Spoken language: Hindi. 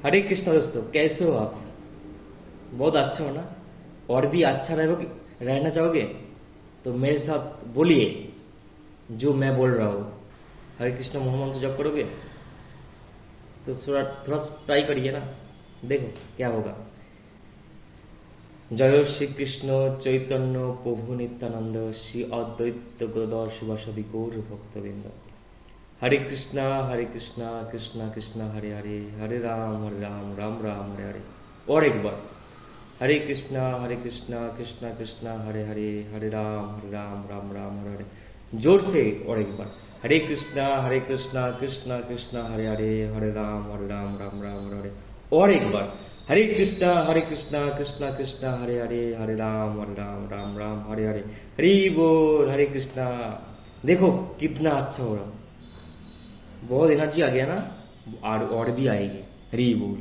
हरे कृष्णा दोस्तों, कैसे हो आप? बहुत अच्छा हो ना? और भी अच्छा रहोगे, रहना चाहोगे तो मेरे साथ बोलिए जो मैं बोल रहा हूँ। हरे कृष्ण मोहम्मद से जब करोगे तो थोड़ा थोड़ा ट्राई करिए ना, देखो क्या होगा। জয় শ্রীকৃষ্ণ চৈতন্য প্রভু নিত্যানন্দ শ্রী অদ্বৈত গদাধর শিবাসাদি গৌর ভক্তবৃন্দ। हरे कृष्णा कृष्णा कृष्णा हरे हरे, हरे राम राम राम हरे हरे। और एक बार, हरे कृष्णा कृष्णा कृष्णा हरे हरे, हरे राम राम राम हरे हरे। जोर से और एक बार, हरे कृष्णा कृष्णा कृष्णा हरे हरे, हरे राम राम राम हरे हरे। और एक बार, हरे कृष्णा कृष्णा कृष्णा हरे हरे, हरे राम राम हरे हरे। हरि बोल, हरे कृष्णा। देखो कितना अच्छा हो रहा, बहुत एनर्जी आ गया ना, और भी आएगी। हरी बोल।